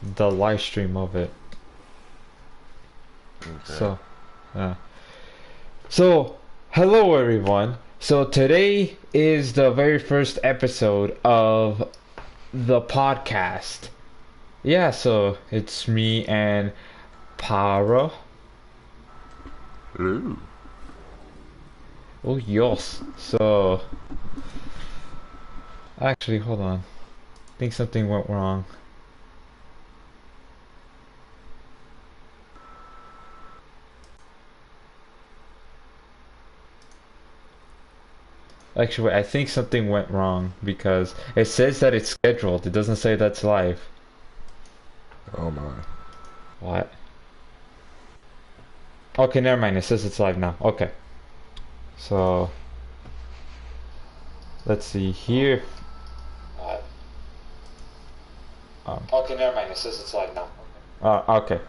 the live stream of it. Okay. So, yeah. So, hello everyone. So today is the very first episode of the podcast. Yeah, so it's me and Para. Ooh. Oh, yes. So, actually, hold on. I think something went wrong. Actually, wait, I think something went wrong because it says that it's scheduled. It doesn't say that's live. Oh my. What? Okay, never mind. It says it's live now. Okay. So, let's see here. Okay, never mind. It says it's live now. Okay.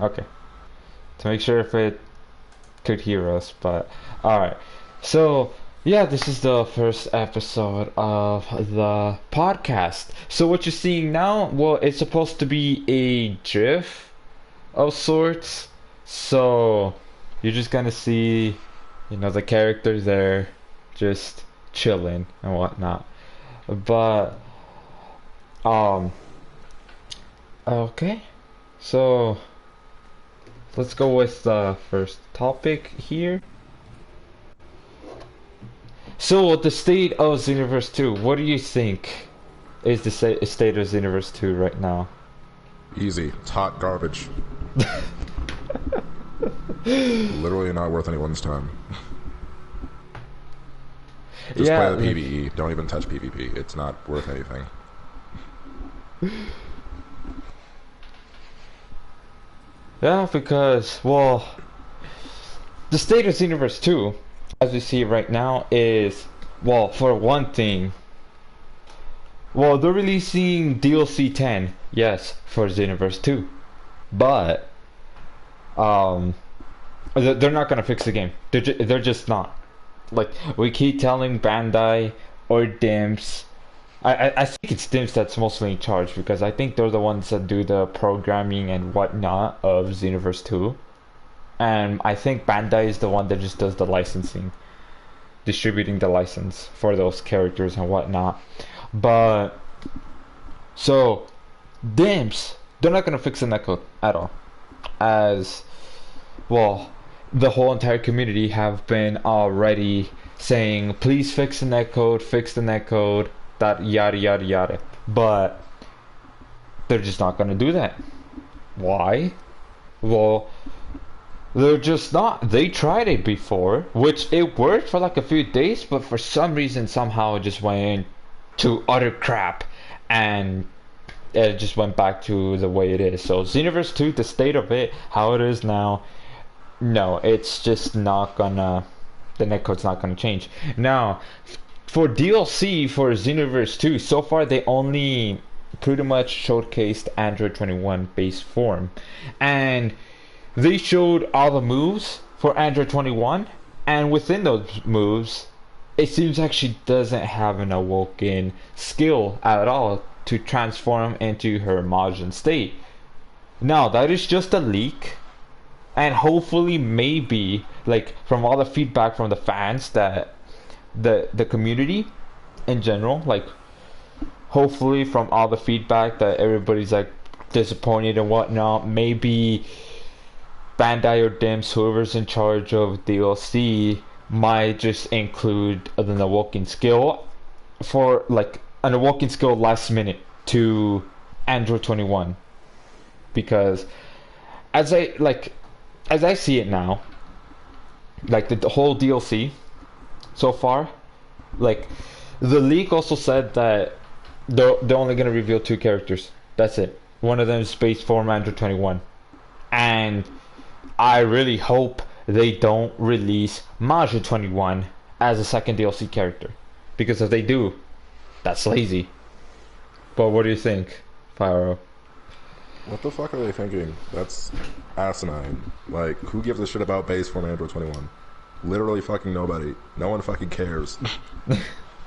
To make sure if it could hear us, but alright. So, yeah, this is the first episode of the podcast. So, what you're seeing now, well, it's supposed to be a GIF of sorts. So, you're just gonna see, the characters there just chilling and whatnot. But, um, okay. So, let's go with the first topic here. So, the State of Xenoverse 2, what do you think is the State of Xenoverse 2 right now? Easy. It's hot garbage. Literally not worth anyone's time. Just Yeah, play the like, PvE. Don't even touch PvP. It's not worth anything. yeah, because, well, the State of Xenoverse 2, as we see it right now, is, well, for one thing, well, they're releasing DLC 10, yes, for Xenoverse 2, but, um, they're not gonna fix the game. They're just not. Like, we keep telling Bandai or Dimps. I think it's Dimps that's mostly in charge because I think they're the ones that do the programming and whatnot of Xenoverse 2. And I think Bandai is the one that just does the licensing, distributing the license for those characters and whatnot. But, so, Dimps, they're not gonna fix the netcode at all. As, well, the whole entire community have been already saying, please fix the netcode, that yada yada yada. But they're just not gonna do that. Why? Well, they're just not. They tried it before, which it worked for like a few days, but for some reason, somehow it just went to utter crap, and it just went back to the way it is. So Xenoverse 2, the state of it, how it is now, no, it's just not gonna. The netcode's not gonna change. Now, for DLC for Xenoverse 2, so far they only pretty much showcased Android 21 base form, and they showed all the moves for Android 21, and within those moves, it seems actually doesn't have an awoken skill at all to transform into her Majin state. Now, that is just a leak, and hopefully, maybe, like, from all the feedback from the fans, that the community in general, like, hopefully from all the feedback that everybody's, like, disappointed and whatnot, maybe Bandai or Dimps, whoever's in charge of DLC, might just include an awoken skill for like an awoken skill last minute to Android 21, because as I see it now, like the whole DLC so far, like the leak also said that they're only gonna reveal two characters. That's it. One of them is Space Form Android 21, and I really hope they don't release Majin 21 as a second DLC character. Because if they do, that's lazy. But what do you think, Pyro? What the fuck are they thinking? That's asinine. Like, who gives a shit about base form Android 21? Literally fucking nobody. No one fucking cares.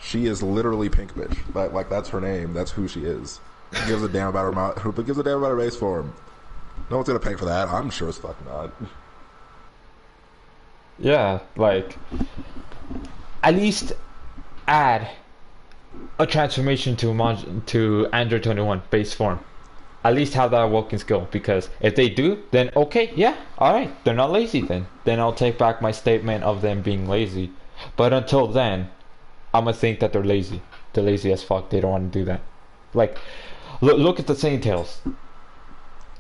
She is literally Pink Bitch. Like, that's her name. That's who she is. Who gives a damn about who gives a damn about her base form? No one's gonna pay for that. I'm sure as fuck not. Yeah, like at least add a transformation to Android 21 base form. At least have that walking skill, because if they do, then okay, yeah, alright, they're not lazy then. Then I'll take back my statement of them being lazy. But until then, I'm gonna think that they're lazy. They're lazy as fuck, they don't want to do that. Like, look at the Saiyan Tails.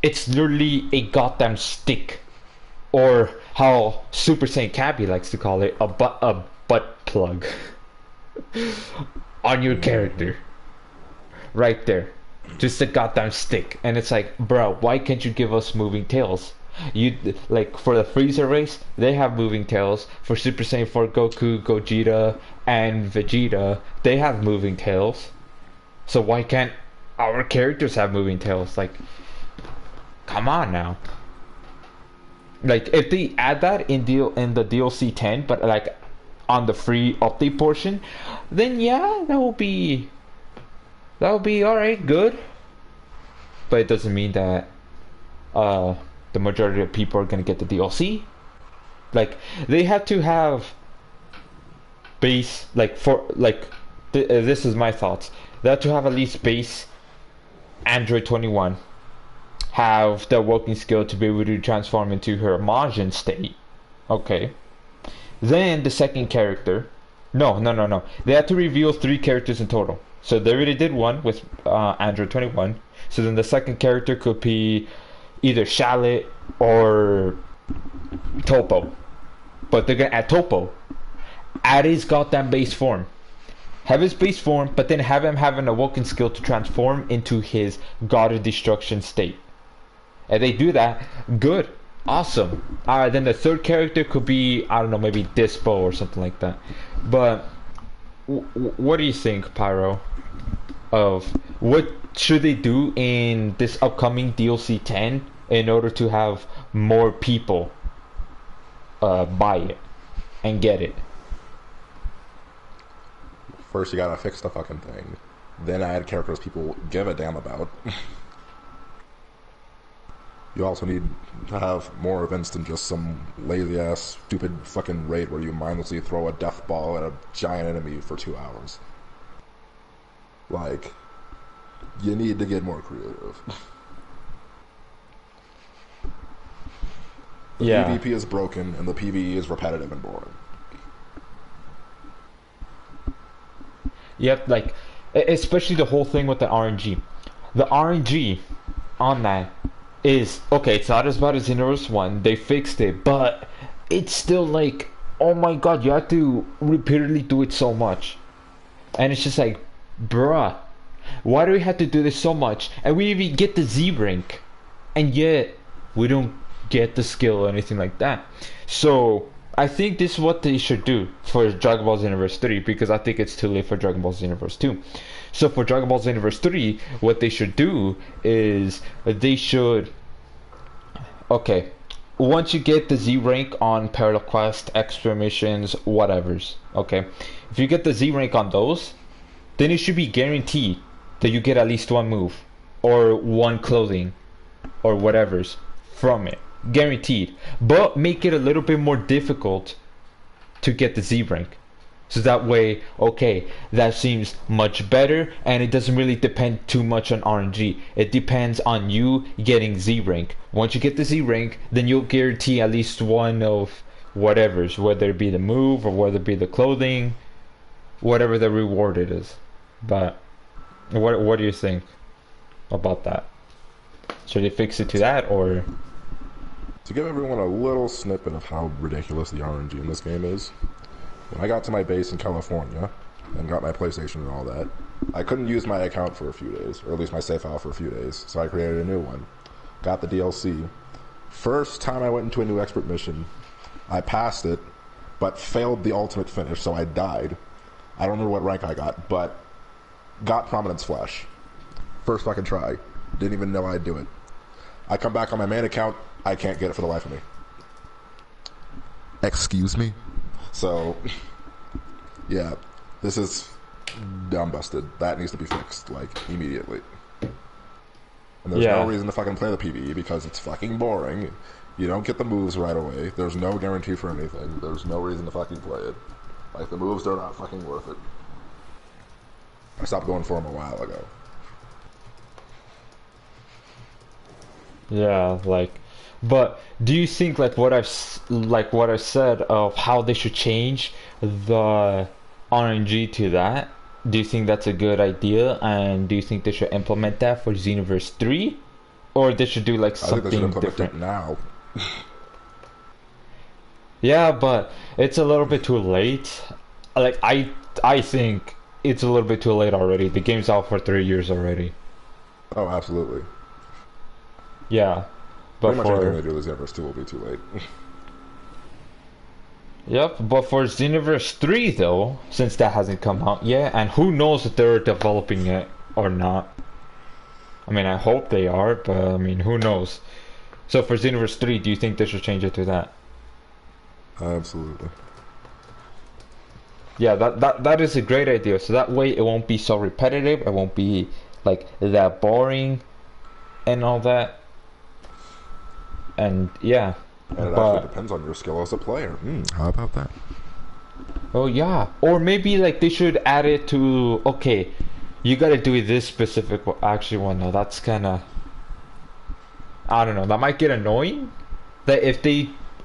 It's literally a goddamn stick. Or how Super Saiyan Cappy likes to call it, a butt plug. On your character. Right there. Just a goddamn stick. And it's like, bro, why can't you give us moving tails? You, like, for the Freezer race, they have moving tails. For Super Saiyan 4 Goku, Gogeta, and Vegeta, they have moving tails. So why can't our characters have moving tails? Like, come on now. Like, if they add that in the DLC 10, but like on the free update portion, then yeah, that will be alright, good. But it doesn't mean that the majority of people are gonna get the DLC. Like, they have to have base, like, for like this is my thoughts. They have to have at least base Android 21, have the working skill to be able to transform into her Majin state. Okay. Then the second character. No. They had to reveal 3 characters in total. So they already did one with Android 21. So then the second character could be either Shallot or Topo. But they're gonna add Topo. Add his goddamn base form. Have his base form, but then have him have an awoken skill to transform into his God of Destruction state. If they do that, good. Awesome. Alright, then the third character could be, I don't know, maybe Dispo or something like that. But what do you think, Pyro, of what should they do in this upcoming DLC 10 in order to have more people buy it and get it? First, you gotta fix the fucking thing. Then add characters people give a damn about. You also need to have more events than just some lazy-ass, stupid fucking raid where you mindlessly throw a death ball at a giant enemy for 2 hours. Like, you need to get more creative. The PvP is broken, and the PvE is repetitive and boring. Yep, like, especially the whole thing with the RNG. The RNG on that is, okay, it's not as bad as Xenoverse 1, they fixed it, but it's still like, oh my god, you have to repeatedly do it so much. And it's just like, bruh, why do we have to do this so much? And we even get the Z rank, and yet we don't get the skill or anything like that. So I think this is what they should do for Dragon Ball Xenoverse 3, because I think it's too late for Dragon Ball Xenoverse 2. So for Dragon Ball Xenoverse 3, what they should do is they should, okay, once you get the Z rank on Parallel Quest, extra missions, whatevers, okay, if you get the Z rank on those, then it should be guaranteed that you get at least one move or one clothing or whatever's from it. Guaranteed. But make it a little bit more difficult to get the Z rank. So that way, okay, that seems much better, and it doesn't really depend too much on RNG. It depends on you getting Z rank. Once you get the Z rank, then you'll guarantee at least one of whatever's, whether it be the move or whether it be the clothing, whatever the reward it is. But what do you think about that? Should they fix it to that, or? To give everyone a little snippet of how ridiculous the RNG in this game is, when I got to my base in California and got my PlayStation and all that, I couldn't use my account for a few days, or at least my save file for a few days, so I created a new one. Got the DLC. First time I went into a new expert mission, I passed it, but failed the ultimate finish, so I died. I don't remember what rank I got, but got Prominence Flash. First fucking try. Didn't even know I'd do it. I come back on my main account, I can't get it for the life of me. Excuse me? So, yeah, this is dumb busted. That needs to be fixed, like, immediately. And there's no Yeah. reason to fucking play the PvE because it's fucking boring. You don't get the moves right away. There's no guarantee for anything. There's no reason to fucking play it. Like, the moves are not fucking worth it. I stopped going for them a while ago. Yeah, like, but do you think like what I've said of how they should change the RNG to that? Do you think that's a good idea? And do you think they should implement that for Xenoverse 3? Or they should do like I think they should something implement different? it now. Yeah, but it's a little bit too late. Like I think it's a little bit too late already. The game's out for 3 years already. Oh, absolutely. Yeah. But Pretty much anything for they do with Xenoverse 2 will be too late. Yep, but for Xenoverse 3 though, since that hasn't come out yet, and who knows if they're developing it or not. I mean, I hope they are, but I mean, who knows? So for Xenoverse 3, do you think they should change it to that? Absolutely. Yeah, that is a great idea. So that way it won't be so repetitive, it won't be like that boring and all that. And yeah. And it But actually depends on your skill as a player. How about that? oh yeah, or maybe like they should add it to okay, you gotta do this specific actually well no, that's kinda I don't know, that might get annoying. That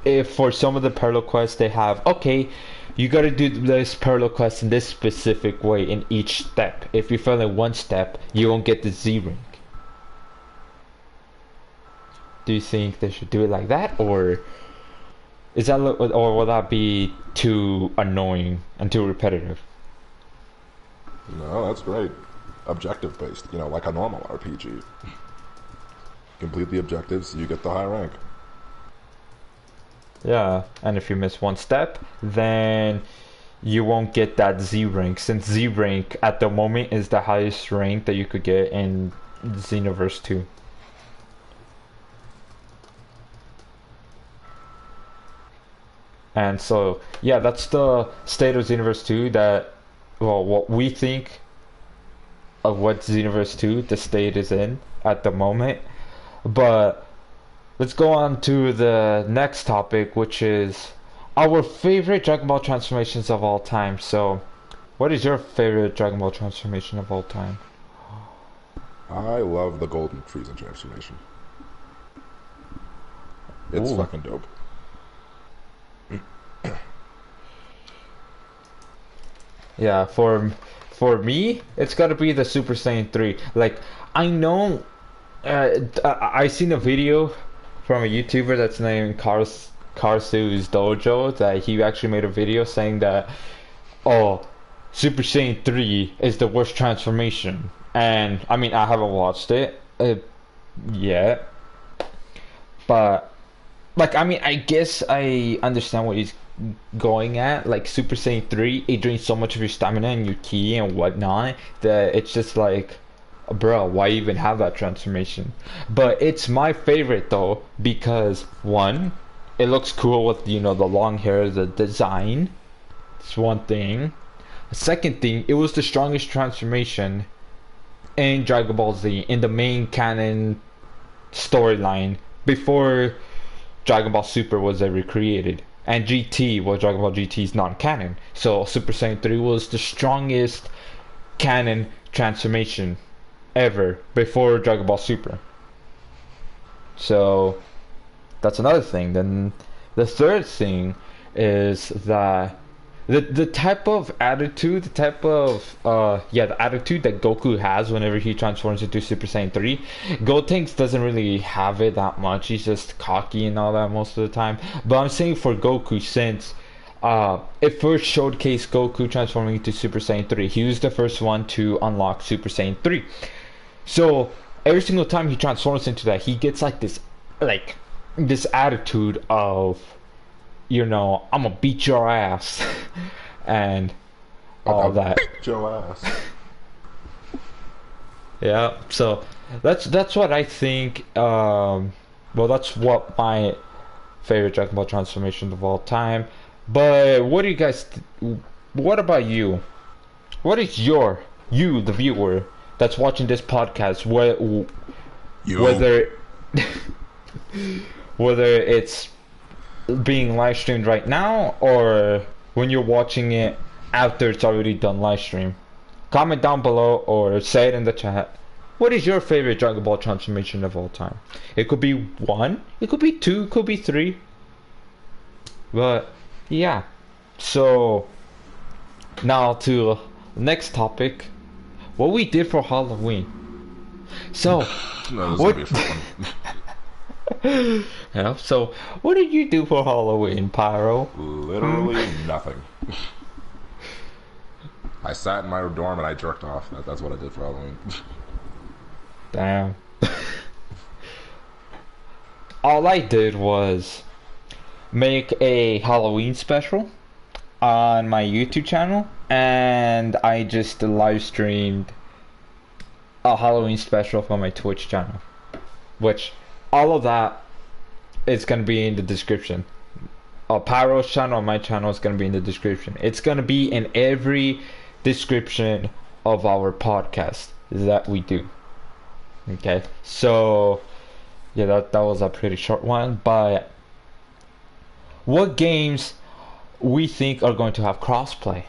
if for some of the parallel quests they have okay, you gotta do this parallel quest in this specific way in each step. If you fail in one step, you won't get the Z rank. Do you think they should do it like that, or is that or will that be too annoying and too repetitive? No, that's great. Objective based, like a normal RPG. Complete the objectives, you get the high rank. Yeah, and if you miss one step, then you won't get that Z rank, since Z rank at the moment is the highest rank that you could get in Xenoverse 2. And so, yeah, that's the State of Xenoverse 2 that, well, what we think of what Xenoverse 2, the state is in at the moment. But let's go on to the next topic, which is our favorite Dragon Ball transformations of all time. So, what is your favorite Dragon Ball transformation of all time? I love the Golden Frieza transformation. It's Ooh. fucking dope. Yeah, for me, it's got to be the Super Saiyan 3. Like, I know, I seen a video from a YouTuber that's named Karsu's Dojo that he actually made a video saying that, oh, Super Saiyan 3 is the worst transformation. And I mean, I haven't watched it yet, but like, I mean, I guess I understand what he's going at. Like Super Saiyan 3, it drains so much of your stamina and your ki and whatnot that it's just like, bro, why even have that transformation? But it's my favorite though because one, it looks cool with the long hair, the design. It's one thing. The second thing, it was the strongest transformation in Dragon Ball Z in the main canon storyline before Dragon Ball Super was ever created. And GT, well, Dragon Ball GT is non-canon. So Super Saiyan 3 was the strongest canon transformation ever before Dragon Ball Super. So that's another thing. Then the third thing is that the type of attitude, the attitude that Goku has whenever he transforms into Super Saiyan 3. Gotenks doesn't really have it that much. He's just cocky and all that most of the time. But I'm saying for Goku, since it first showcased Goku transforming into Super Saiyan 3. He was the first one to unlock Super Saiyan 3. So every single time he transforms into that, he gets like this attitude of, I'm gonna beat your ass and all that. Beat your ass. Yeah, so that's what I think. Well, that's what my favorite Dragon Ball transformation of all time. But what do you guys? What about you? What is you, the viewer that's watching this podcast? You. whether whether it's being live streamed right now or when you're watching it after it's already done live stream. Comment down below or say it in the chat. What is your favorite Dragon Ball transformation of all time? It could be 1, it could be 2, it could be 3. But yeah. So now to the next topic. What we did for Halloween. So what yeah, so what did you do for Halloween, Pyro? Literally nothing. I sat in my dorm and I jerked off. That's what I did for Halloween. Damn. All I did was make a Halloween special on my YouTube channel, and I just live streamed a Halloween special for my Twitch channel, which all of that is going to be in the description. Pyro's channel and my channel is going to be in the description. It's going to be in every description of our podcast that we do. Okay, so yeah, that was a pretty short one, but what games we think are going to have crossplay?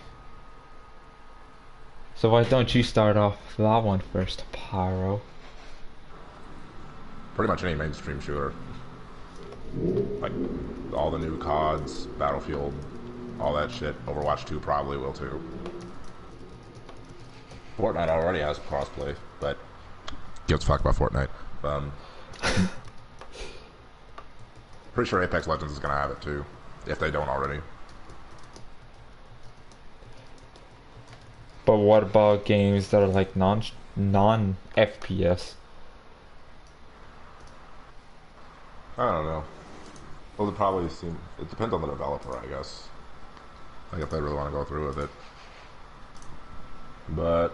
So why don't you start off that one first, Pyro? Pretty much any mainstream shooter. Like, all the new CODs, Battlefield, all that shit. Overwatch 2 probably will too. Fortnite already has crossplay, but give a fuck about Fortnite. Pretty sure Apex Legends is gonna have it too, if they don't already. But what about games that are like non FPS? I don't know. Well, it probably seem. It depends on the developer, I guess. Like if they really want to go through with it. But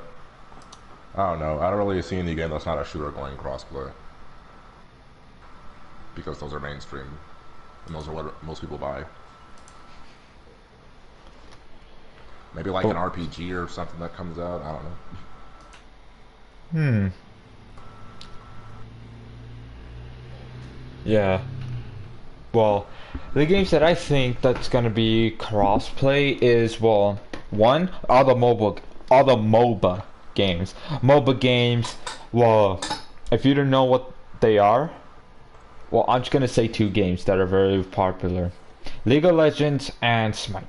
I don't know. I don't really see any game that's not a shooter going crossplay, because those are mainstream, and those are what most people buy. Maybe like an RPG or something that comes out. I don't know. Yeah. Well, the games that I think that's gonna be crossplay is, well, one, all the MOBA games. MOBA games, well, if you don't know what they are, well, I'm just gonna say 2 games that are very popular. League of Legends and Smite.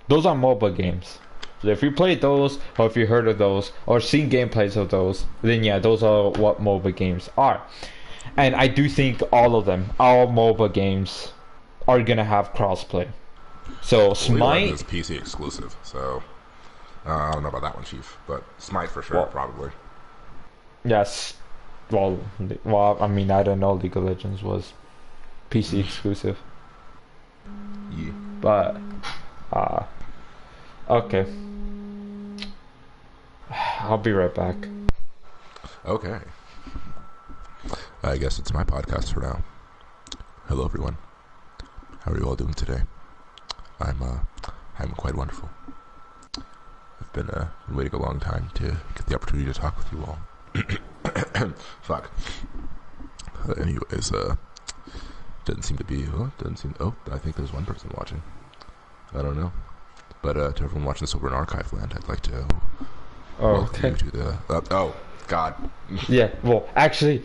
Those are MOBA games. So if you played those, or if you heard of those, or seen gameplays of those, then yeah, those are what MOBA games are. And I do think all MOBA games are gonna have crossplay. So Smite is PC exclusive, so I don't know about that one, Chief, but Smite for sure, probably. Yes. Well, I mean, I don't know. League of Legends was PC exclusive. Yeah. But okay. I'll be right back. Okay. I guess it's my podcast for now. Hello, everyone. How are you all doing today? I'm quite wonderful. I've been waiting a long time to get the opportunity to talk with you all. Fuck. Anyways, doesn't seem to be. Oh, I think there's one person watching. I don't know. But to everyone watching this over in Archive Land, I'd like to welcome you to the. Oh, God. Yeah. Well, actually,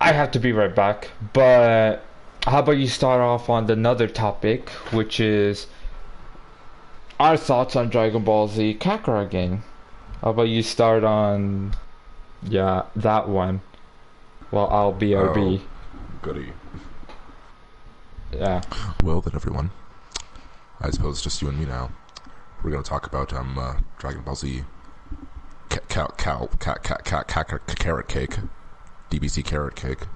I have to be right back. But how about you start off on another topic, which is our thoughts on Dragon Ball Z Kakarot game. How about you start on, yeah, that one. Well, I'll BRB. Oh, goody. Yeah. Well then, everyone. I suppose just you and me now. We're gonna talk about Dragon Ball Z Carrot Cake, DBC Carrot Cake,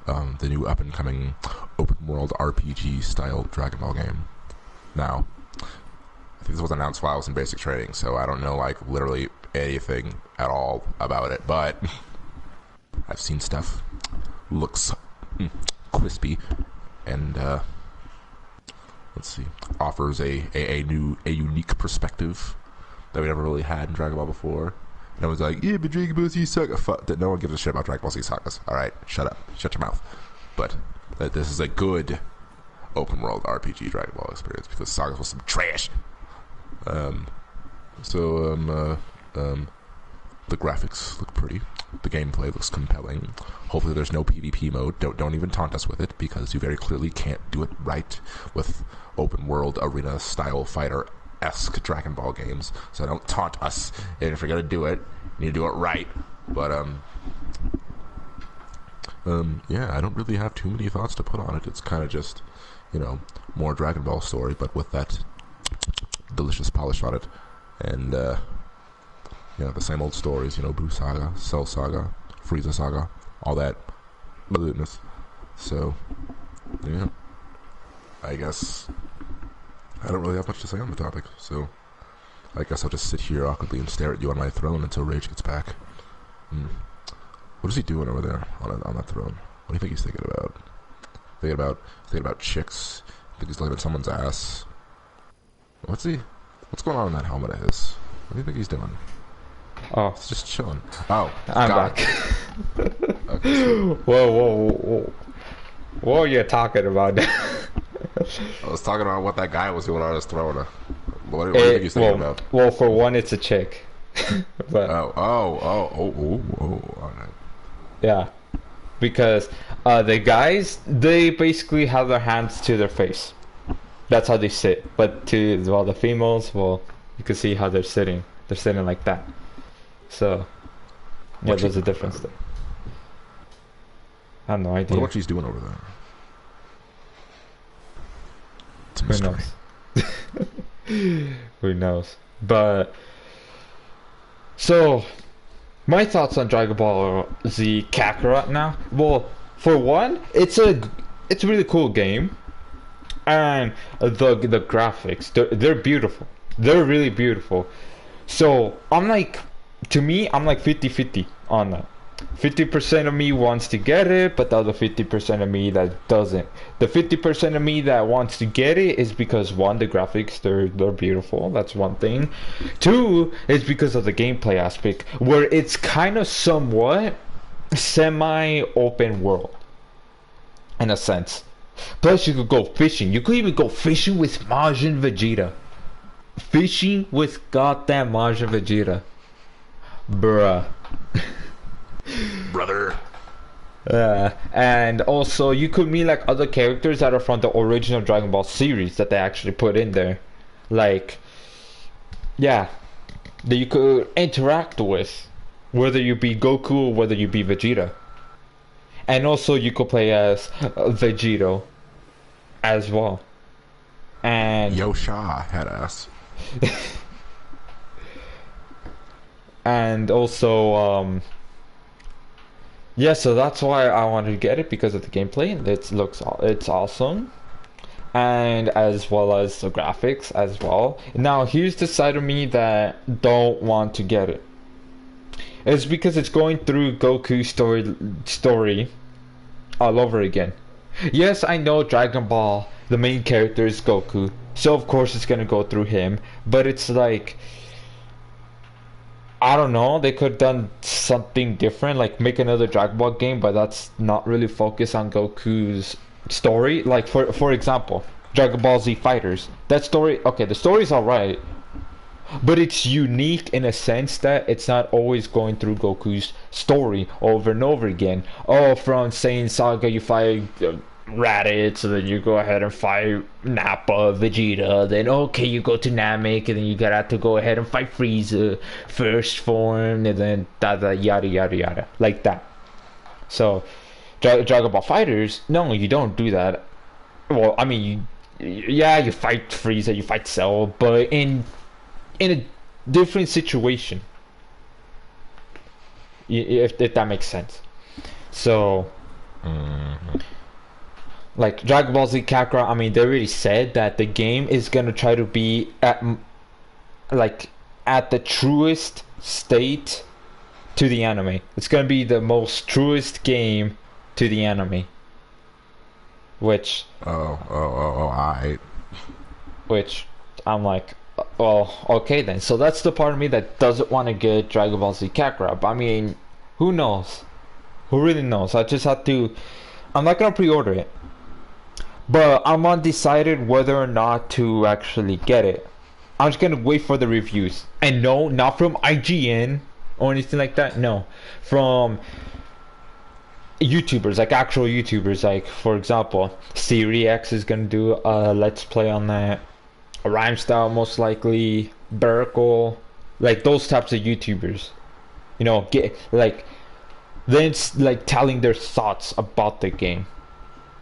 the new up and coming open world RPG style Dragon Ball game. Now, I think this was announced while I was in basic training, so I don't know like literally anything at all about it, but I've seen stuff. Looks crispy, and let's see, offers a unique perspective that we never really had in Dragon Ball before. And I was like, yeah, but Dragon Ball Z Saga. Fuck, no one gives a shit about Dragon Ball Z Sagas. Alright, shut up. Shut your mouth. But this is a good open world RPG Dragon Ball experience because Sagas was some trash. The graphics look pretty. The gameplay looks compelling. Hopefully there's no PvP mode. Don't even taunt us with it because you very clearly can't do it right with open world arena style fighter-esque Dragon Ball games. So don't taunt us. And if you're gonna do it, you need to do it right. But yeah, I don't really have too many thoughts to put on it. It's kind of just, more Dragon Ball story, but with that delicious polish on it. And the same old stories, Boo Saga, Cell Saga, Frieza Saga, all that goodness. So, yeah, I guess I don't really have much to say on the topic. So, I guess I'll just sit here awkwardly and stare at you on my throne until Rage gets back. What is he doing over there on that throne? What do you think he's thinking about? Thinking about chicks? Think he's looking at someone's ass? What's going on in that helmet of his? What do you think he's doing? Oh, it's just chilling. Oh, I'm back. Okay. Whoa. What are you talking about? I was talking about what that guy was doing on his throne. What do you think he's thinking about? Well, for one, it's a chick. But, oh, all right. Yeah, because the guys, they basically have their hands to their face. That's how they sit. But the females, you can see how they're sitting. They're sitting like that. So, yeah, there's a difference there. I have no idea. I wonder what she's doing over there. It's a mystery. Who knows? Who knows? But, so, my thoughts on Dragon Ball Z Kakarot now. Well, for one, it's a really cool game. And the graphics, they're beautiful. They're really beautiful. So, I'm like 50-50 on that. 50% of me wants to get it, but the other 50% of me that doesn't. The 50% of me that wants to get it is because, one, the graphics, they're beautiful. That's one thing. Two, is because of the gameplay aspect, where it's kind of somewhat semi-open world, in a sense. Plus, you could go fishing. You could even go fishing with Majin Vegeta. Fishing with goddamn Majin Vegeta. Bruh. Brother. And also you could meet like other characters that are from the original Dragon Ball series that they actually put in there. Like, yeah, that you could interact with, whether you be Goku or whether you be Vegeta. And also you could play as Vegito as well. And Yosha had ass. And also yeah, so that's why I wanted to get it, because of the gameplay. It's awesome, and as well as the graphics as well. Now here's the side of me that don't want to get it. It's because it's going through Goku's story all over again. Yes, I know Dragon Ball, the main character is Goku, so of course it's gonna go through him, but it's like, I don't know, they could have done something different, like make another Dragon Ball game, but that's not really focused on Goku's story. Like for example, Dragon Ball Z Fighters. That story, okay, the story's alright, but it's unique in a sense that it's not always going through Goku's story over and over again. Oh, from Saiyan Saga you fight Raditz, so then you go ahead and fight Nappa, Vegeta, then okay, you go to Namek, and then you gotta have to go ahead and fight Frieza first form, and then yada yada yada, like that. So Dragon Ball Fighters, no, you don't do that. Well, I mean, you fight Frieza, you fight Cell, but in a different situation, if that makes sense. So like Dragon Ball Z Kakarot, I mean, they already said that the game is gonna try to be at the truest state to the anime. It's gonna be the most truest game to the anime. Which I. Which I'm like, Well, okay then. So that's the part of me that doesn't want to get Dragon Ball Z Kakarot. I mean, who knows? Who really knows? I just have to. I'm not gonna pre-order it, but I'm undecided whether or not to actually get it. I'm just gonna wait for the reviews. And no, not from IGN or anything like that. No, from YouTubers, like actual YouTubers. Like for example, Siri X is gonna do a Let's Play on that. Rhyme Style most likely, Burkle, like those types of YouTubers. You know, get like then it's like telling their thoughts about the game.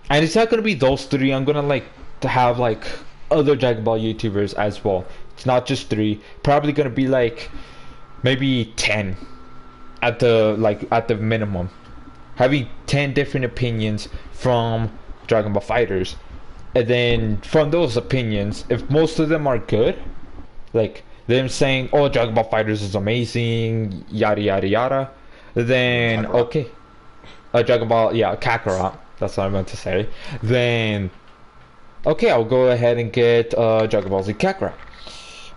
And it's not gonna be those three. I'm gonna like to have like other Dragon Ball YouTubers as well. It's not just three. Probably gonna be like maybe 10 at the minimum. Having 10 different opinions from Dragon Ball Fighters. And then from those opinions, if most of them are good, like them saying, "Oh, Dragon Ball Fighters is amazing," yada yada yada, then Kakarot. okay, Dragon Ball, yeah, Kakarot. That's what I meant to say. Then okay, I'll go ahead and get Dragon Ball Z Kakarot.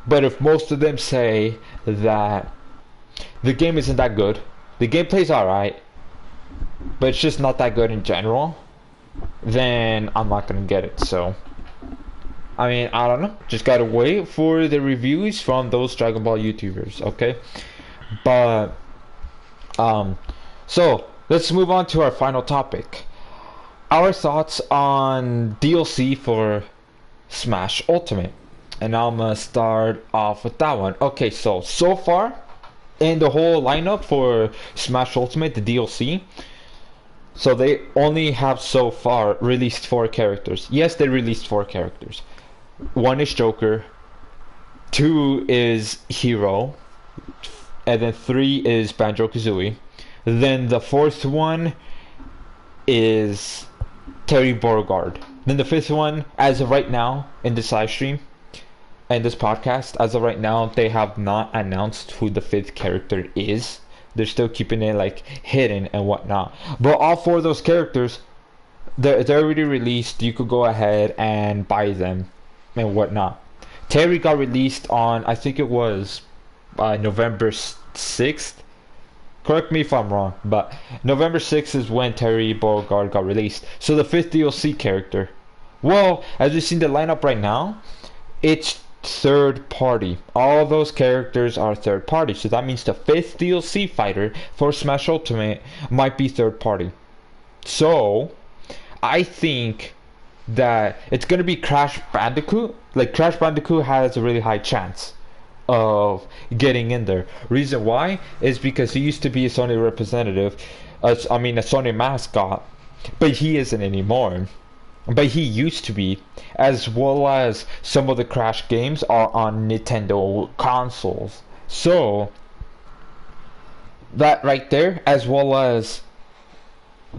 But if most of them say that the game isn't that good, the gameplay's alright, but it's just not that good in general, then I'm not gonna get it. So I mean, I don't know, just gotta wait for the reviews from those Dragon Ball YouTubers. Okay, but so let's move on to our final topic, our thoughts on DLC for Smash Ultimate. And I'm gonna start off with that one. Okay, so far in the whole lineup for Smash Ultimate, the DLC, so they only have so far released 4 characters. Yes, they released 4 characters. 1 is Joker, 2 is Hero, and then 3 is Banjo-Kazooie. Then the 4th one is Terry Beauregard. Then the 5th one, as of right now, in this live stream, and this podcast, as of right now, they have not announced who the 5th character is. They're still keeping it like hidden and whatnot. But all 4 of those characters, they're already released. You could go ahead and buy them and whatnot. Terry got released on, I think it was November 6th. Correct me if I'm wrong, but November 6th is when Terry Beauregard got released. So the 5th DLC character, well, as you see the lineup right now, it's third party. All those characters are third party, so that means the 5th DLC fighter for Smash Ultimate might be third party. So I think that it's gonna be Crash Bandicoot. Like Crash Bandicoot has a really high chance of getting in there. Reason why is because he used to be a Sony representative, a Sony mascot, but he isn't anymore. But he used to be, as well as some of the Crash games are on Nintendo consoles. So that right there, as well as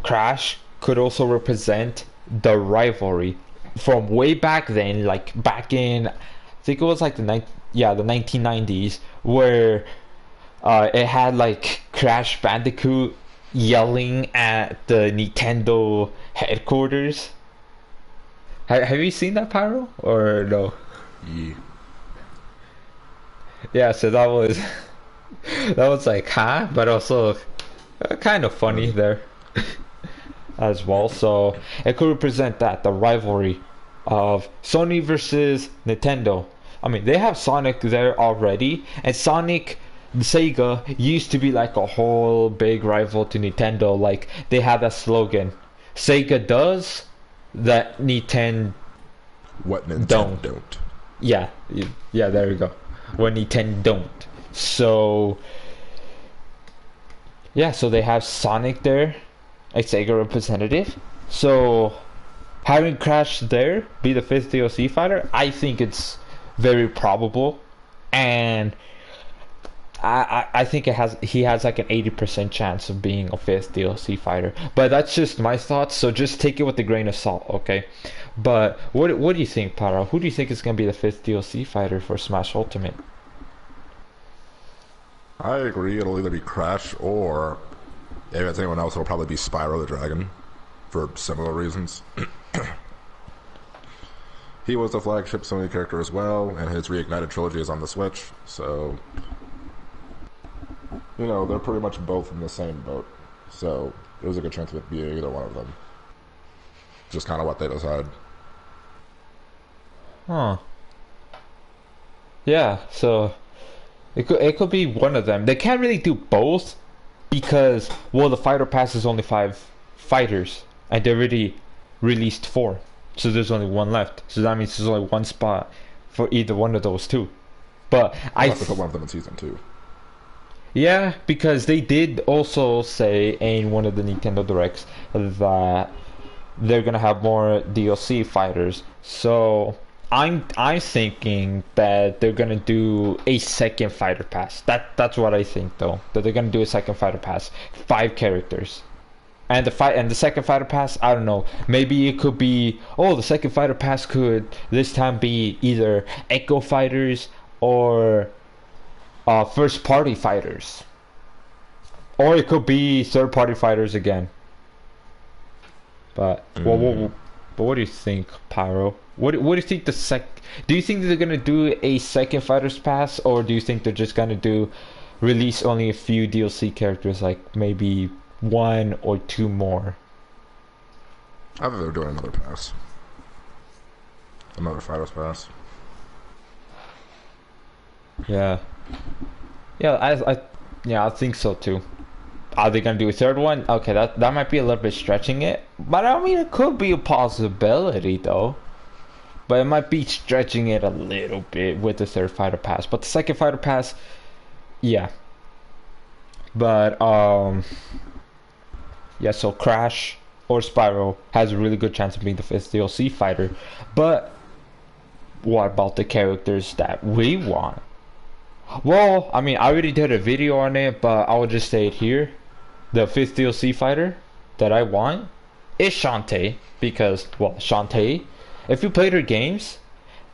Crash, could also represent the rivalry from way back then, like back in, I think it was like the 1990s, where it had like Crash Bandicoot yelling at the Nintendo headquarters. Have you seen that, Pyro, or no? Yeah. Yeah, so that was that was like but also kind of funny there as well. So it could represent that, the rivalry of Sony versus Nintendo. I mean, they have Sonic there already, and Sega used to be like a whole big rival to Nintendo. Like they had that slogan, Sega does that Nintendo What Nintendo don't. Yeah, there we go. When Nintendo don't. So yeah, so they have Sonic there, a Sega representative. So having Crash there be the 5th DLC fighter, I think it's very probable, and I think he has like an 80% chance of being a 5th DLC fighter. But that's just my thoughts, so just take it with a grain of salt, okay? But what do you think, Para? Who do you think is going to be the 5th DLC fighter for Smash Ultimate? I agree, it'll either be Crash or, if it's anyone else, it'll probably be Spyro the Dragon, for similar reasons. he was the flagship Sony character as well, and his Reignited trilogy is on the Switch, so you know, they're pretty much both in the same boat. So there's a good chance of it being either one of them. Just kind of what they decide. Huh. Yeah, so it could be one of them. They can't really do both because, well, the fighter pass is only 5 fighters and they already released 4. So there's only 1 left. So that means there's only 1 spot for either one of those 2. But I have to put one of them in season 2. Yeah, because they did also say in one of the Nintendo Directs that they're gonna have more DLC fighters. So I'm thinking that they're gonna do a second fighter pass. That's what I think though. That they're gonna do a second fighter pass, 5 characters. And the second fighter pass, I don't know. Maybe it could be, the second fighter pass could this time be either Echo fighters or first party fighters, or it could be third party fighters again. But what do you think, Pyro? What do you think do you think they're gonna do a second fighters pass, or do you think they're just gonna release only a few DLC characters, like maybe 1 or 2 more? I think they're doing another pass, another fighters pass. Yeah, I think so too. Are they gonna do a third one? Okay, that might be a little bit stretching it, but I mean it could be a possibility though. But it might be stretching it a little bit with the third fighter pass. But the second fighter pass, yeah. But yeah. So Crash or Spyro has a really good chance of being the 5th DLC fighter. But what about the characters that we want? Well, I mean, I already did a video on it, but I will just say it here. The 5th DLC fighter that I want is Shantae, because, well, Shantae, if you played her games,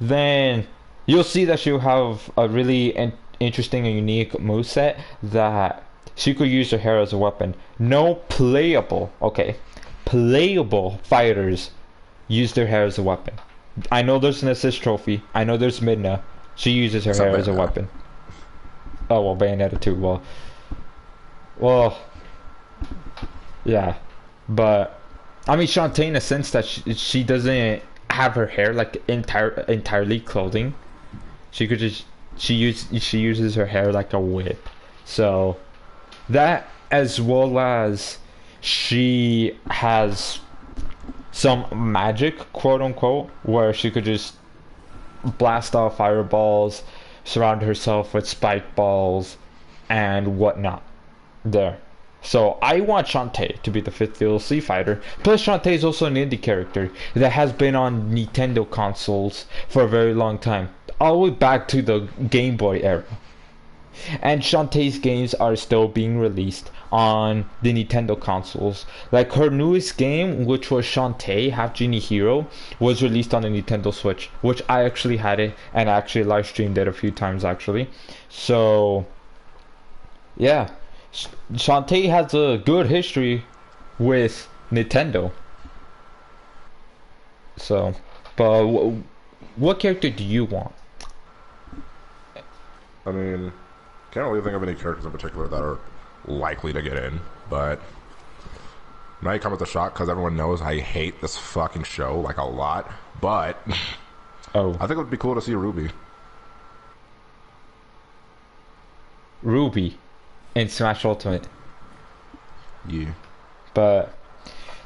then you'll see that she'll have a really interesting and unique moveset that she could use her hair as a weapon. No playable fighters use their hair as a weapon. I know there's an assist trophy. I know there's Midna. She uses her hair as a weapon. Oh, well, Bayonetta too. Well, yeah. But, I mean, Shantae, in a sense that she doesn't have her hair, like, entirely clothing. She uses her hair like a whip. So, that, as well as she has some magic, quote unquote, where she could just blast off fireballs, surround herself with spike balls and whatnot there. So I want Shantae to be the 5th DLC fighter. Plus Shantae is also an indie character that has been on Nintendo consoles for a very long time, all the way back to the Game Boy era. And Shantae's games are still being released on the Nintendo consoles. Like her newest game, which was Shantae Half Genie Hero, was released on the Nintendo Switch, which I actually had it and I actually live streamed it a few times actually. So yeah, Shantae has a good history with Nintendo. So, but what character do you want? I mean, can't really think of any characters in particular that are likely to get in, but might come with a shock because everyone knows I hate this fucking show like a lot. But I think it would be cool to see Ruby. Ruby in Smash Ultimate. Yeah. But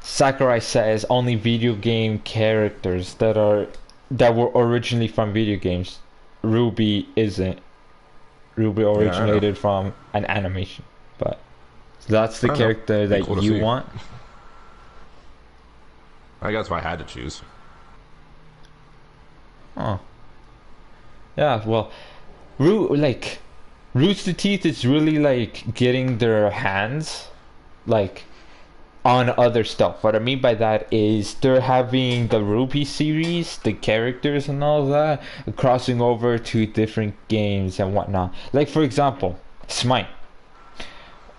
Sakurai says only video game characters that were originally from video games. Ruby isn't. Ruby originated from an animation, but that's the character that you want. I guess if I had to choose. Oh. Yeah, well, Rooster Teeth is really like getting their hands like on other stuff. What I mean by that is they're having the Ruby series, the characters and all that, crossing over to different games and whatnot. Like for example, Smite.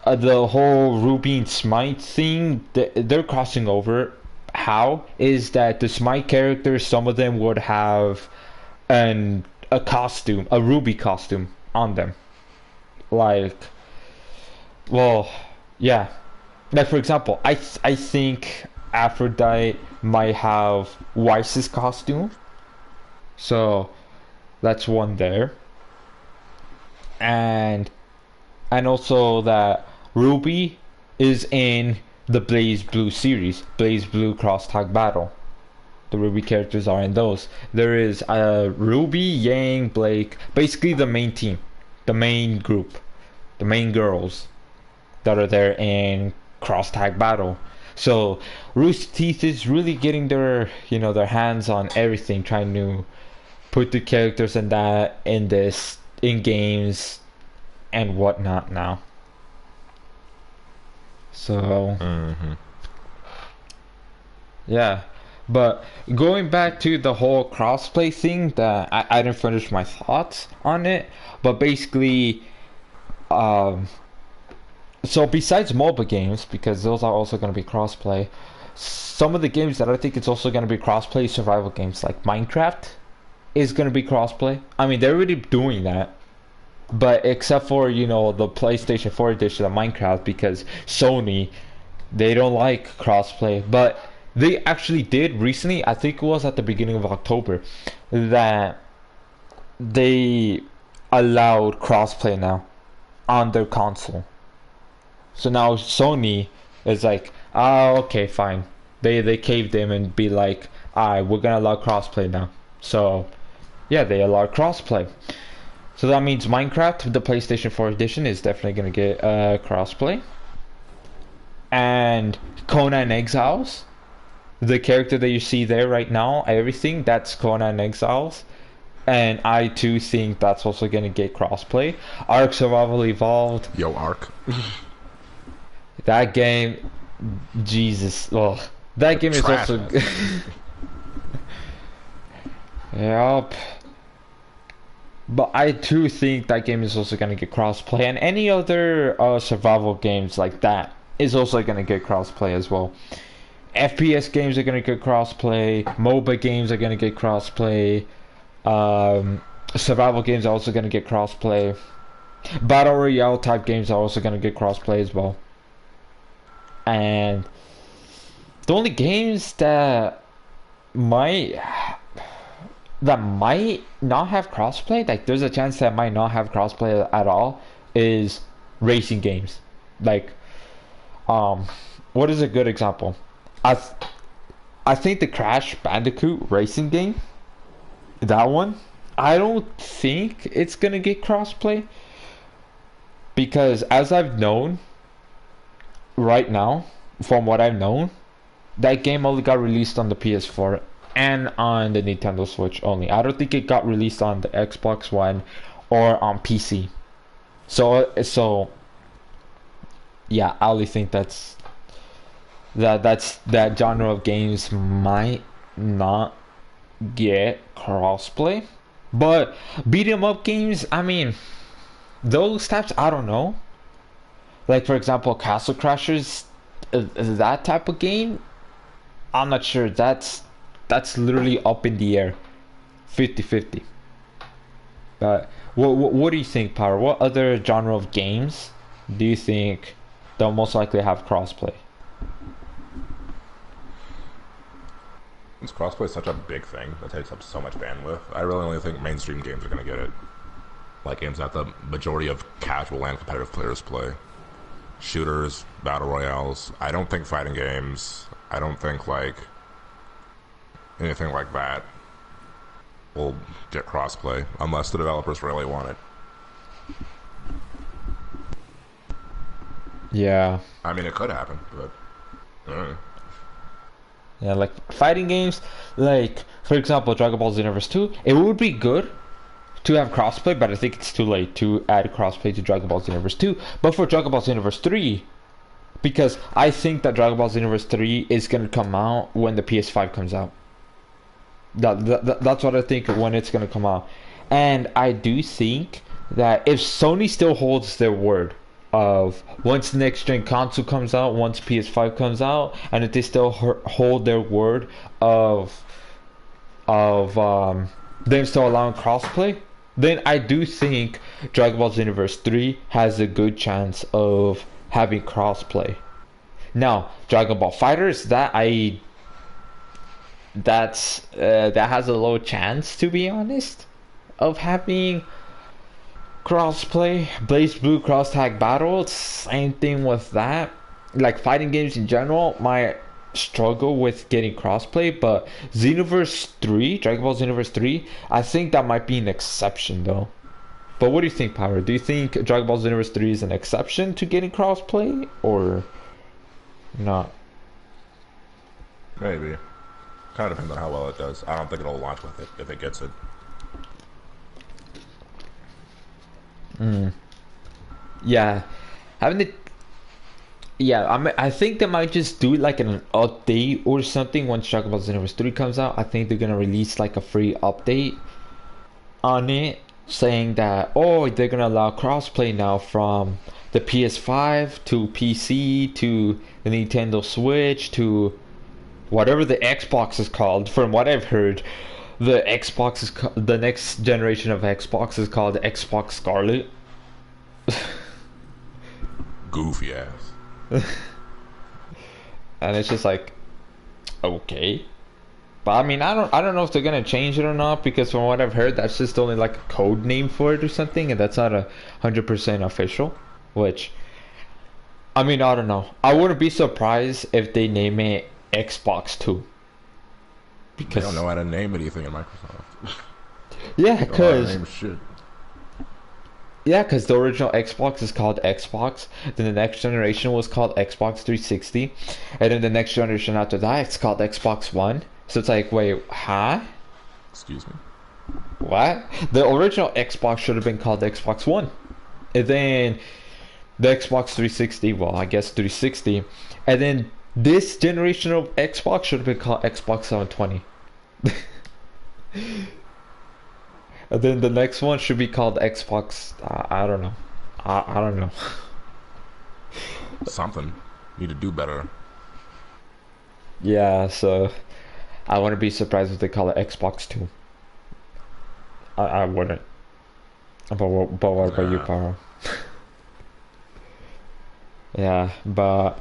The whole Ruby and Smite thing, they're crossing over how is that the Smite characters, some of them would have a costume, a Ruby costume on them. Like, well, yeah. Like for example, I think Aphrodite might have Weiss's costume, so that's one there, and also that Ruby is in the Blaze Blue series, Blaze Blue Cross Tag Battle. The Ruby characters are in those. There is Ruby, Yang, Blake, basically the main team, the main group, the main girls that are there in Cross Tag Battle. So Rooster Teeth is really getting their their hands on everything, trying to put the characters in that in games and whatnot now. So yeah. But going back to the whole crossplay thing, that I didn't finish my thoughts on it. But basically, so besides mobile games, because those are also going to be crossplay, some of the games that I think it's also going to be crossplay, survival games like Minecraft is going to be crossplay. I mean, they're already doing that, but except for the PlayStation 4 edition of Minecraft, because Sony, they don't like crossplay. But they actually did recently, I think it was at the beginning of October, that they allowed crossplay now on their console. So now Sony is like, oh, okay, fine. They caved in and be like, alright, we're gonna allow crossplay now. So yeah, they allow crossplay. So that means Minecraft, the PlayStation 4 edition, is definitely gonna get crossplay. And Conan Exiles, the character that you see there right now, everything, that's Conan Exiles. And I too think that's also gonna get crossplay. Ark Survival Evolved. Yo, Ark. That game, Jesus, oh, that game is Trash, also. Yup. But I too think that game is also gonna get crossplay, and any other survival games like that is also gonna get crossplay as well. FPS games are gonna get crossplay. MOBA games are gonna get crossplay. Survival games are also gonna get crossplay. Battle Royale type games are also gonna get crossplay as well. And the only games that might not have crossplay, like there's a chance that might not have crossplay at all, is racing games. Like, what is a good example? I think the Crash Bandicoot racing game, that one, I don't think it's gonna get crossplay, because as I've known right now, from what I've known, that game only got released on the PS4 and on the Nintendo Switch only. I don't think it got released on the Xbox One or on PC. So yeah, I only think that genre of games might not get crossplay. But beat 'em up games, I mean, those types, I don't know. Like for example, Castle Crashers, that type of game, I'm not sure. That's literally up in the air, 50-50. But what do you think, Power? What other genre of games do you think they'll most likely have crossplay? Since crossplay is such a big thing that takes up so much bandwidth, I really only think mainstream games are going to get it. Like games that the majority of casual and competitive players play. Shooters, battle royales. I don't think fighting games, I don't think like anything like that will get crossplay unless the developers really want it. Yeah. I mean, it could happen, but Yeah, like fighting games, like for example, DragonBall Z Xenoverse 2, it would be good to have crossplay, but I think it's too late to add crossplay to DragonBall Z Xenoverse 2. But for DragonBall Z Xenoverse 3, because I think that DragonBall Z Xenoverse 3 is going to come out when the PS5 comes out. That's what I think when it's going to come out. And I do think that if Sony still holds their word of once the next gen console comes out, once PS5 comes out, and if they still hold their word of them still allowing crossplay, then I do think Dragon Ball Xenoverse 3 has a good chance of having crossplay. Now, Dragon Ball Fighters, that has a low chance, to be honest, of having crossplay. Blaze Blue Cross Tag Battle, same thing with that. Like fighting games in general might struggle with getting crossplay, but Xenoverse 3, Dragon Ball Xenoverse 3, I think that might be an exception though. But what do you think, Power? Do you think Dragon Ball Xenoverse 3 is an exception to getting crossplay or not? Maybe. Kind of depends on how well it does. I don't think it'll launch with it if it gets it. Yeah, having it. Yeah, I think they might just do like an update or something once Dragon Ball Xenoverse 3 comes out. I think they're gonna release like a free update on it, saying that they're gonna allow crossplay now from the PS5 to PC to the Nintendo Switch to whatever the Xbox is called. From what I've heard, the Xbox is the next generation of Xbox is called Xbox Scarlet. Goofy ass. And it's just like, okay, but I mean, I don't know if they're gonna change it or not, because from what I've heard, that's just only like a code name for it or something, and that's not 100% official. Which, I mean, I don't know. I wouldn't be surprised if they name it Xbox 2, because They don't know how to name anything in Microsoft. yeah, They don't know how to because name shit. yeah, because the original Xbox is called Xbox, then the next generation was called Xbox 360, and then the next generation after that, it's called Xbox One. So it's like, wait, huh? Excuse me. What? The original Xbox should have been called Xbox One. And then the Xbox 360, well, I guess 360. And then this generation of Xbox should have been called Xbox 720. And then the next one should be called Xbox. I don't know. I don't know. Something. Need to do better. Yeah, so I wouldn't be surprised if they call it Xbox 2. I wouldn't. But what about you, Paro? Yeah, but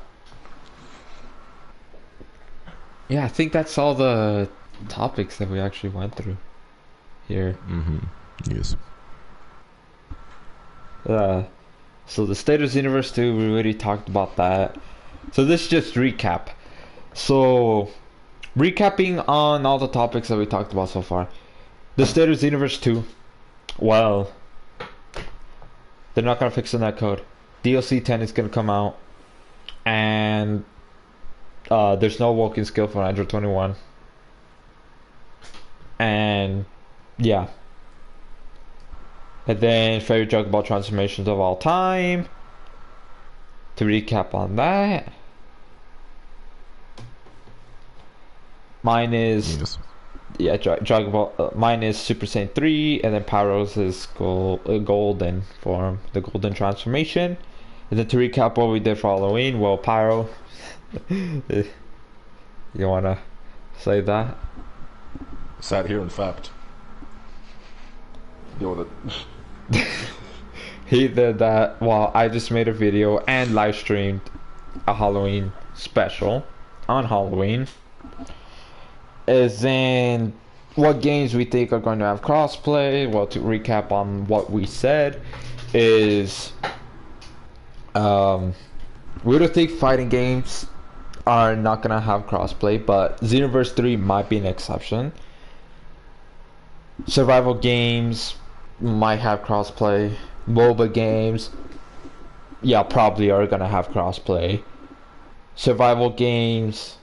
yeah, I think that's all the topics that we actually went through here. Yes. So the State of Xenoverse 2, we already talked about that. So this is just recap. So recapping on all the topics that we talked about so far. The State of Xenoverse 2, well, they're not gonna fix the netcode. DLC 10 is gonna come out, and there's no walking skill for Android 21. And yeah. And then favorite Dragon Ball transformations of all time. To recap on that, mine is Dragon Ball. Mine is Super Saiyan 3, and then Pyro's is golden form, the golden transformation. And then to recap what we did for Halloween, well, Pyro, you wanna say that? Sat here and fapped. Deal with it. He did that while I just made a video and live streamed a Halloween special on Halloween. Is in what games we think are going to have crossplay. Well, to recap on what we said is we don't think fighting games are not gonna have crossplay, but Xenoverse 3 might be an exception. Survival games might have crossplay. MOBA games, yeah, probably are gonna have crossplay. Survival games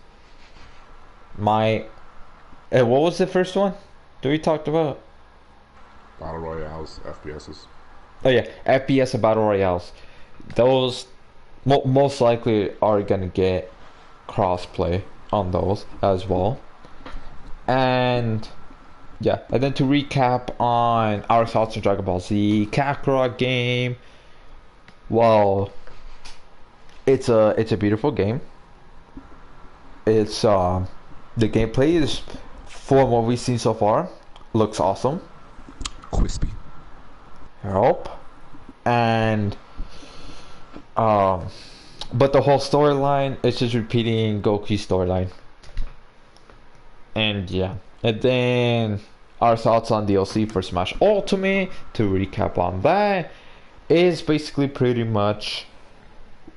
might. And what was the first one that we talked about? Battle Royales, FPSs. Oh yeah, FPS and Battle Royales. Those most likely are gonna get crossplay on those as well. And yeah, and then to recap on our thoughts on Dragon Ball Z Kakarot game. Well, it's a beautiful game. It's the gameplay is, from what we've seen so far, looks awesome. Crispy. Help. And but the whole storyline is just repeating Goku's storyline. And yeah. And then our thoughts on DLC for Smash Ultimate, to recap on that, is basically pretty much,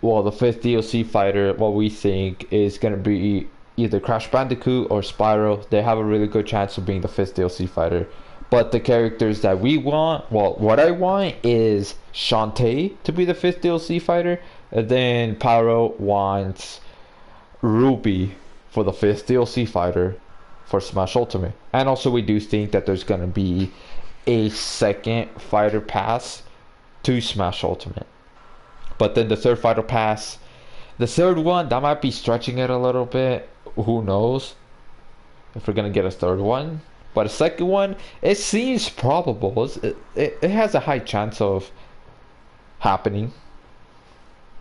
well, the 5th DLC fighter, what we think is going to be either Crash Bandicoot or Spyro. They have a really good chance of being the 5th DLC fighter. But the characters that we want, well, what I want is Shantae to be the 5th DLC fighter. And then Pyro wants Ruby for the 5th DLC fighter for Smash Ultimate. And also we do think that there's going to be a second fighter pass to Smash Ultimate. But then the 3rd fighter pass, the 3rd one, that might be stretching it a little bit. Who knows if we're going to get a 3rd one. But a 2nd one, it seems probable. It has a high chance of happening.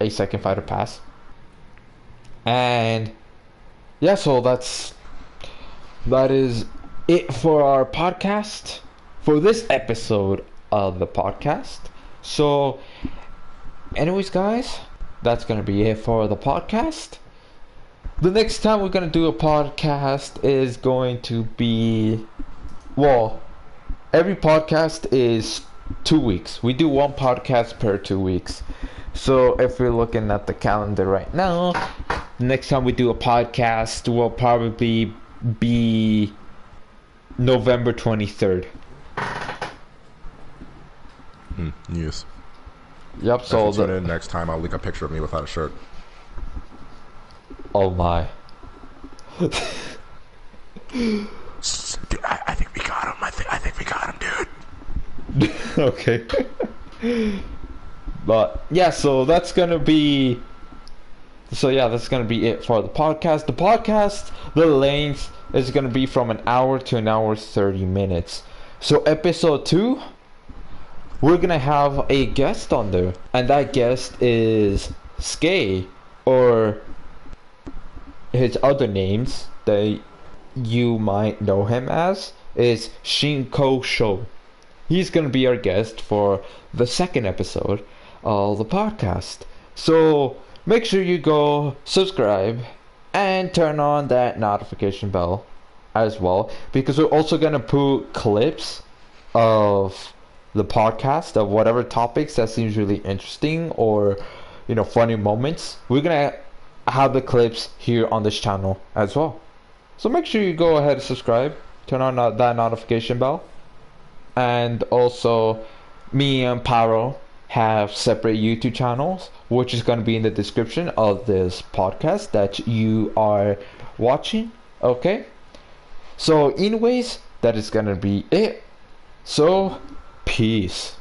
A 2nd fighter pass. And yeah, so that is it for our podcast, for this episode of the podcast. So anyways, guys, that's gonna be it for the podcast. The next time we're gonna do a podcast is going to be, well, every podcast is 2 weeks. We do 1 podcast per 2 weeks. So if we're looking at the calendar right now, the next time we do a podcast will probably be November 23rd. Yes. Yep, so tune in next time, I'll link a picture of me without a shirt. Oh my. Dude, I think we got him. I think we got him, dude. Okay. But yeah, so that's gonna be it for the podcast. The podcast, the length is gonna be from an hour to an hour 30 minutes. So episode 2, we're gonna have a guest on there, and that guest is Skay, or his other names that you might know him as is Shinko Sho. He's gonna be our guest for the 2nd episode of the podcast. So make sure you go subscribe and turn on that notification bell as well, because we're also gonna put clips of the podcast of whatever topics that seems really interesting, or funny moments. We're gonna have the clips here on this channel as well. So make sure you go ahead and subscribe, turn on that notification bell. And also, me and Paro have separate YouTube channels, which is going to be in the description of this podcast that you are watching. Okay, so anyways, that is going to be it. So peace.